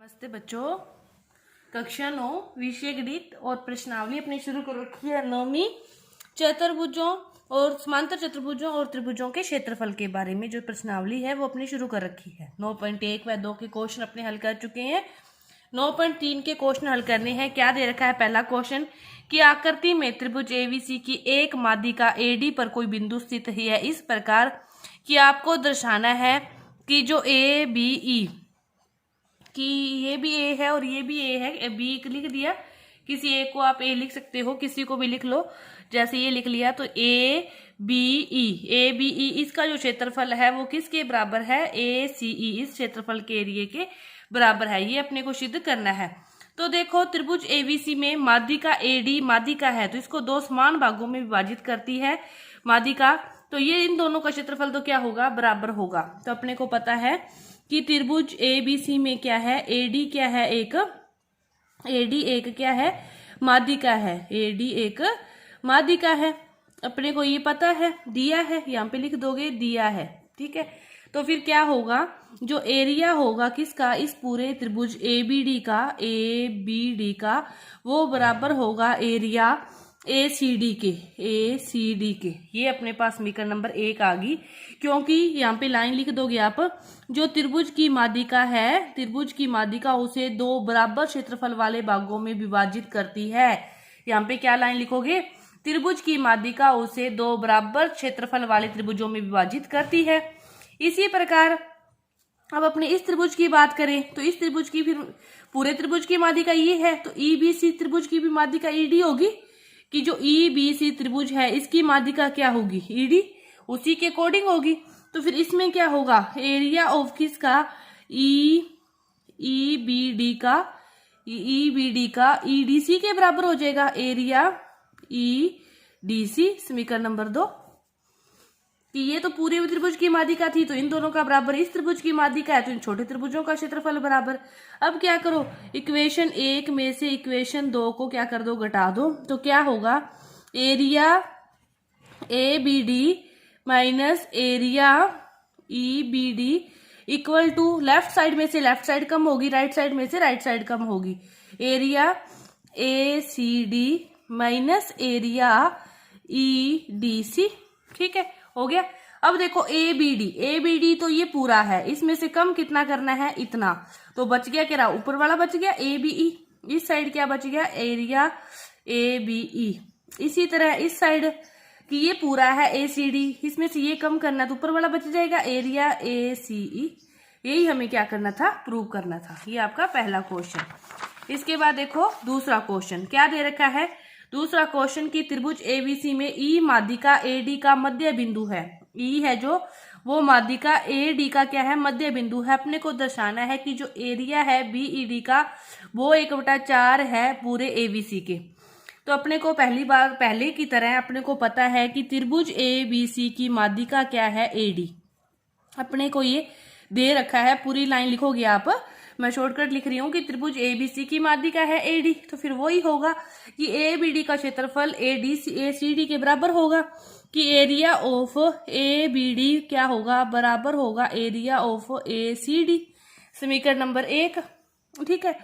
नमस्ते बच्चों। कक्षा 9 विषय गणित और प्रश्नावली अपनी शुरू कर रखी है। नौवीं चतुर्भुजों और समांतर चतुर्भुजों और त्रिभुजों के क्षेत्रफल के बारे में जो प्रश्नावली है वो अपनी शुरू कर रखी है। 9.1 व 2 के क्वेश्चन अपने हल कर चुके हैं। 9.3 के क्वेश्चन हल करने हैं। क्या दे रखा है? पहला क्वेश्चन कि आकृति में त्रिभुज एबीसी की एक माध्यिका एडी पर कोई बिंदु स्थित है इस प्रकार कि आपको दर्शाना है कि जो ए बी ई कि ये भी ए है और ये भी ए है। बी लिख दिया, किसी एक को आप ए लिख सकते हो, किसी को भी लिख लो। जैसे ये लिख लिया तो ए बी ई इसका जो क्षेत्रफल है वो किसके बराबर है? ए सी ई इस क्षेत्रफल के एरिए के बराबर है। ये अपने को सिद्ध करना है। तो देखो, त्रिभुज एबीसी में माध्यिका एडी माध्यिका है तो इसको दो समान भागों में विभाजित करती है माध्यिका। तो ये इन दोनों का क्षेत्रफल तो क्या होगा? बराबर होगा। तो अपने को पता है कि त्रिभुज एबीसी में क्या है? एडी क्या है? एडी एक क्या है? माध्यिका है। एडी एक माध्यिका है। अपने को ये पता है, दिया है, यहाँ पे लिख दोगे दिया है। ठीक है, तो फिर क्या होगा? जो एरिया होगा किसका? इस पूरे त्रिभुज एबीडी का वो बराबर होगा एरिया एसीडी के। ये अपने पास समीकरण नंबर 1 आ गई, क्योंकि यहाँ पे लाइन लिख दोगे आप। जो त्रिभुज की माध्यिका है, त्रिभुज की माध्यिका उसे दो बराबर क्षेत्रफल वाले भागों में विभाजित करती है। यहाँ पे क्या लाइन लिखोगे? त्रिभुज की माध्यिका उसे दो बराबर क्षेत्रफल वाले त्रिभुजों में विभाजित करती है। इसी प्रकार अब अपने इस त्रिभुज की बात करें तो इस त्रिभुज की फिर पूरे त्रिभुज की माध्यिका ये है, तो ईबीसी त्रिभुज की भी माध्यिका ईडी होगी कि जो ईबीसी त्रिभुज है इसकी माध्यिका क्या होगी? ईडी, उसी के अकॉर्डिंग होगी। तो फिर इसमें क्या होगा? एरिया ऑफ किसका? ईबीडी का ईडीसी के बराबर हो जाएगा। एरिया ईडीसी समीकरण नंबर 2 कि ये तो पूरे त्रिभुज की माध्यिका थी तो इन दोनों का बराबर इस त्रिभुज की माध्यिका है तो इन छोटे त्रिभुजों का क्षेत्रफल बराबर। अब क्या करो? इक्वेशन 1 में से इक्वेशन 2 को क्या कर दो? घटा दो। तो क्या होगा? Area A B D minus area E B D equal to left side में से लेफ्ट साइड कम होगी, राइट साइड में से राइट साइड कम होगी। Area A C D minus area E D C. ठीक है, हो गया। अब देखो ए बी डी तो ये पूरा है, इसमें से कम कितना करना है? इतना। तो बच गया क्या? ऊपर वाला बच गया ए बी ई। इस साइड क्या बच गया? Area A B E. इसी तरह इस साइड कि ये पूरा है ए सी डी, इसमें से ये कम करना तो ऊपर वाला बच जाएगा एरिया ए सी ई। यही हमें क्या करना था? प्रूव करना था। ये आपका पहला क्वेश्चन। इसके बाद देखो दूसरा क्वेश्चन क्या दे रखा है। दूसरा क्वेश्चन की त्रिभुज एबीसी में ई माध्यिका एडी का मध्य बिंदु है। ई है जो वो माध्यिका एडी का क्या है? मध्य बिंदु है। अपने को दर्शाना है कि जो एरिया है बीईडी का वो 1/4 है पूरे एबीसी के। तो अपने को पहले की तरह अपने को पता है कि त्रिभुज एबीसी की माध्यिका क्या है? एडी। अपने को ये दे रखा है, पूरी लाइन लिखोगे आप। मैं शॉर्टकट लिख रही हूँ कि त्रिभुज एबीसी की माध्यिका है एडी, तो फिर वही होगा कि एबीडी का क्षेत्रफल एसीडी के बराबर होगा कि एरिया ऑफ एबीडी क्या होगा? बराबर होगा एरिया ऑफ एसीडी समीकरण नंबर 1। ठीक है,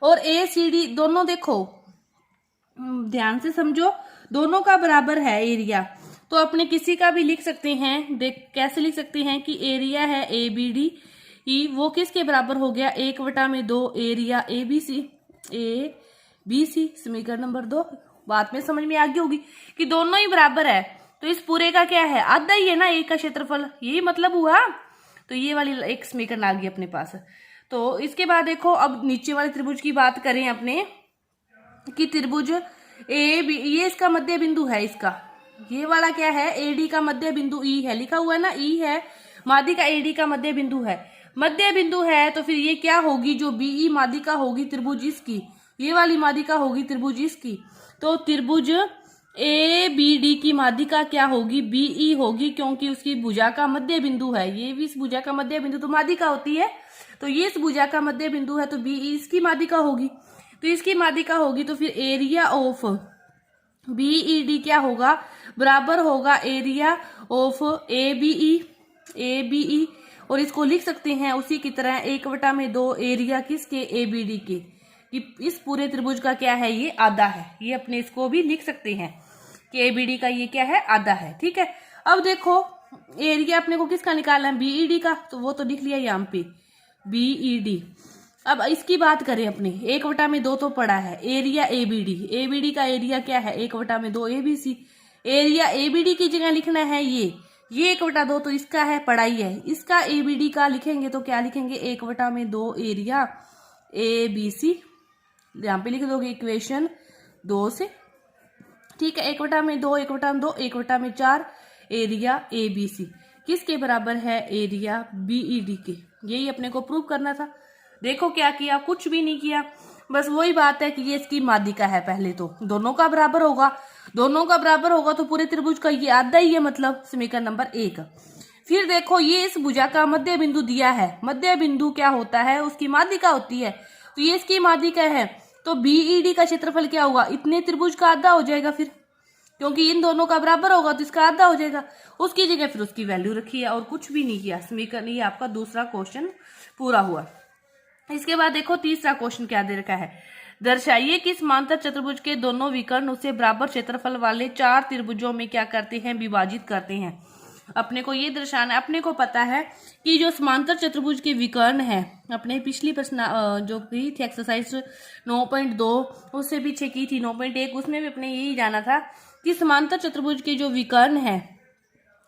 और एसीडी दोनों देखो ध्यान से समझो, दोनों का बराबर है एरिया। तो अपने किसी का भी लिख सकते हैं। देख कैसे लिख सकते हैं कि एरिया है ए बी डी ई, वो किसके बराबर हो गया? 1/2 एरिया ए बी सी समीकरण नंबर 2। बात में समझ में आ गई होगी कि दोनों ही बराबर है। तो इस पूरे का क्या है? आधा ही है ना एक का क्षेत्रफल, यही मतलब हुआ। तो ये वाली एक समीकरण आ गई अपने पास। तो इसके बाद देखो, अब नीचे वाले त्रिभुज की बात करें अपने कि त्रिभुज ए बी, ये इसका मध्य बिंदु है। इसका ये वाला क्या है? एडी का मध्य बिंदु ई है, लिखा हुआ है ना, ई है माध्यिका एडी का मध्य बिंदु है। मध्य बिंदु है तो फिर ये क्या होगी? जो बीई माध्यिका होगी त्रिभुज इसकी, ये वाली माध्यिका होगी त्रिभुज इसकी। तो त्रिभुज ए बी डी की माध्यिका क्या होगी? बीई होगी, क्योंकि उसकी भुजा का मध्य बिंदु है। ये भी इस भुजा का मध्य बिंदु तो माध्यिका होती है, तो ये इस भुजा का मध्य बिंदु है तो बीई इसकी माध्यिका होगी। तो इसकी माध्यिका होगी तो फिर एरिया ऑफ बीईडी क्या होगा? बराबर होगा एरिया ऑफ ए बीई और इसको लिख सकते हैं उसी की तरह 1/2 एरिया किसके, ABD के, कि इस पूरे त्रिभुज का क्या है, ये आधा है। ये अपने इसको भी लिख सकते हैं कि ABD का ये क्या है, आधा है। ठीक है, अब देखो एरिया अपने को किसका निकालना है, BED का, तो वो तो लिख लिया यहाँ पे BED। अब इसकी बात करें अपने 1/2 तो पड़ा है, एरिया ABD का एरिया क्या है 1/2 ABC। एरिया ABD की जगह लिखना है ये 1/2 तो इसका है, पढ़ाई है, इसका ABD का लिखेंगे तो क्या लिखेंगे 1/2 एरिया ABC, यहाँ पे लिख दोगे इक्वेशन 2 से। ठीक है, 1/2 1/2 1/4 एरिया ABC किसके बराबर है, एरिया BED के। यही अपने को प्रूव करना था। देखो क्या किया, कुछ भी नहीं किया, बस वही बात है कि ये इसकी माध्यिका है। पहले तो दोनों का बराबर होगा, दोनों का बराबर होगा तो पूरे त्रिभुज का ये आधा ही है, मतलब समीकरण नंबर 1। फिर देखो ये इस भुजा का मध्य बिंदु दिया है, मध्य बिंदु क्या होता है, उसकी माध्यिका होती है, तो ये इसकी माध्यिका है, तो BED का क्षेत्रफल क्या होगा, इतने त्रिभुज का आधा हो जाएगा फिर, क्योंकि इन दोनों का बराबर होगा तो इसका आधा हो जाएगा। उसकी जगह फिर उसकी वैल्यू रखी है और कुछ भी नहीं किया। समीकरण ये आपका दूसरा क्वेश्चन पूरा हुआ। इसके बाद देखो तीसरा क्वेश्चन क्या दे रखा है, दर्शाइए कि समांतर चतुर्भुज के दोनों विकर्ण उसे बराबर क्षेत्रफल वाले 4 त्रिभुजों में क्या करते हैं, विभाजित करते हैं। अपने को ये दर्शाना, अपने को पता है कि जो समांतर चतुर्भुज के विकर्ण है, अपने पिछली प्रश्न जो की थी एक्सरसाइज 9.2 उससे पीछे की थी 9.1, उसमें भी अपने यही जाना था कि समांतर चतुर्भुज के जो विकर्ण है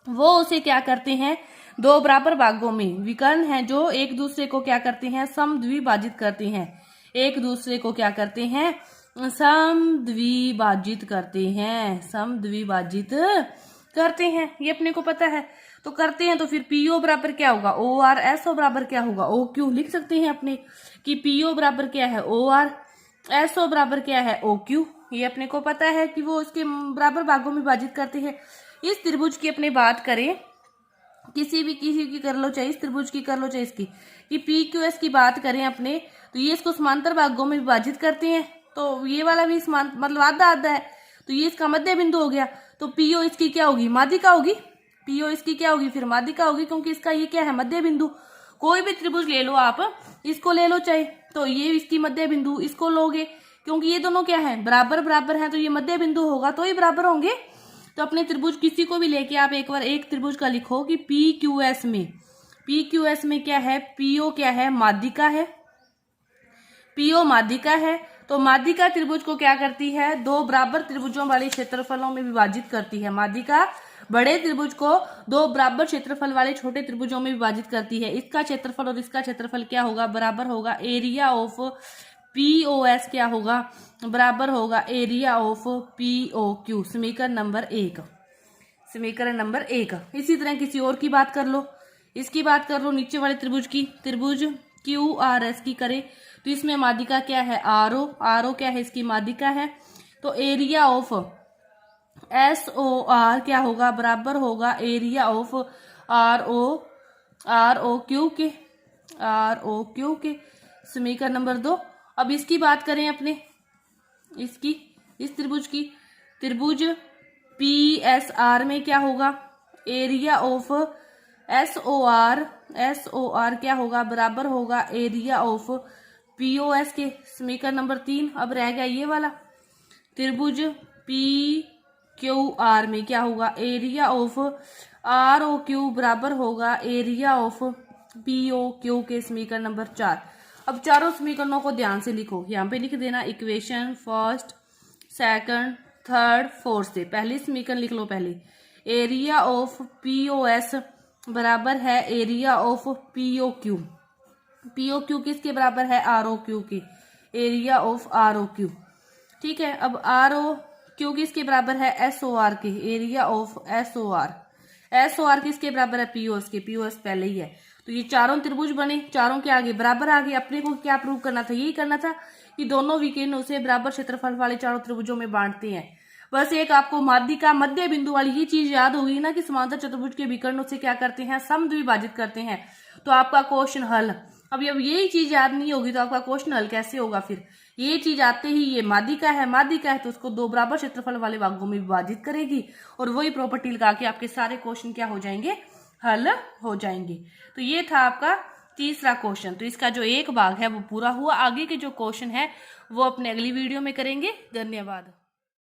वो उसे क्या करते हैं, 2 बराबर भागों में, विकर्ण हैं जो एक दूसरे को क्या करते हैं, समद्विभाजित करते हैं, एक दूसरे को क्या करते हैं, समद्विभाजित करते हैं, समद्विभाजित करते हैं, ये अपने को पता है। तो करते हैं तो फिर PO बराबर क्या होगा OR, SO बराबर क्या होगा OQ। लिख सकते हैं अपने कि PO बराबर क्या है OR, SO बराबर क्या है OQ। ये अपने को पता है कि वो इसके बराबर भागों में विभाजित करते हैं। इस त्रिभुज की अपने बात करें, किसी की कर लो, चाहे इस त्रिभुज की कर लो चाहे इसकी, कि PQS की बात करें अपने, तो ये इसको समांतर भागों में विभाजित करते हैं, तो ये वाला भी मतलब आधा आधा है, तो ये इसका मध्य बिंदु हो गया। तो PO इसकी क्या होगी, माध्यिका होगी, PO इसकी क्या होगी फिर माध्यिका होगी, क्योंकि इसका ये क्या है मध्य बिंदु। कोई भी त्रिभुज ले लो आप, इसको ले लो चाहे, तो ये इसकी मध्य बिंदु, इसको लोगे क्योंकि ये दोनों क्या है बराबर बराबर हैं, तो ये मध्य बिंदु होगा तो ही बराबर होंगे। तो अपने त्रिभुज किसी को भी लेके आप एक बार एक त्रिभुज का लिखो कि PQS में क्या है, PO क्या है, माध्यिका है, PO माध्यिका है। तो माध्यिका त्रिभुज को क्या करती है, 2 बराबर त्रिभुजों वाले क्षेत्रफलों में विभाजित करती है। माध्यिका बड़े त्रिभुज को 2 बराबर क्षेत्रफल वाले छोटे त्रिभुजों में विभाजित करती है। इसका क्षेत्रफल और इसका क्षेत्रफल क्या होगा, बराबर होगा एरिया ऑफ POS, क्या होगा बराबर होगा एरिया ऑफ POQ। समीकरण नंबर 1, समीकरण नंबर 1। इसी तरह किसी और की बात कर लो, इसकी बात कर लो नीचे वाले त्रिभुज की, त्रिभुज QRS की करे तो इसमें माध्यिका क्या है RO क्या है इसकी माध्यिका है, तो एरिया ऑफ SOR क्या होगा बराबर होगा एरिया ऑफ ROQ के। समीकरण नंबर 2। अब इसकी बात करें अपने, इसकी इस त्रिभुज की, त्रिभुज PSR में क्या होगा एरिया ऑफ SOR क्या होगा बराबर होगा एरिया ऑफ POS के। समीकरण नंबर 3। अब रह गया ये वाला, त्रिभुज PQR में क्या होगा एरिया ऑफ ROQ बराबर होगा एरिया ऑफ POQ के। समीकरण नंबर 4। अब चारों समीकरणों को ध्यान से लिखो, यहाँ पे लिख देना equation first second third fourth से। पहली समीकरण लिख लो, पहले एरिया ऑफ POS बराबर है एरिया ऑफ POQ। POQ किसके बराबर है ROQ के, एरिया ऑफ ROQ। ठीक है, अब ROQ किसके बराबर है SOR के, एरिया ऑफ SOR। SOR किसके बराबर है POS के, POS पहले ही है। तो ये चारों त्रिभुज बने, चारों के आगे बराबर आगे। अपने को क्या प्रूव करना था, यही करना था कि दोनों विकर्ण उसे बराबर क्षेत्रफल वाले चारों त्रिभुजों में बांटते हैं। बस एक आपको माध्यिका मध्य बिंदु वाली ये चीज याद होगी ना कि समांतर चतुर्भुज के विकर्ण उसे क्या करते हैं समद्विभाजित करते हैं, तो आपका क्वेश्चन हल। अब यही चीज याद नहीं होगी तो आपका क्वेश्चन हल कैसे होगा फिर। ये चीज आते ही ये माध्यिका है तो उसको 2 बराबर क्षेत्रफल वाले भागों में विभाजित करेगी और वही प्रॉपर्टी लगा के आपके सारे क्वेश्चन क्या हो जाएंगे, हल हो जाएंगे। तो ये था आपका तीसरा क्वेश्चन। तो इसका जो एक भाग है वो पूरा हुआ। आगे के जो क्वेश्चन है वो अपने अगली वीडियो में करेंगे। धन्यवाद।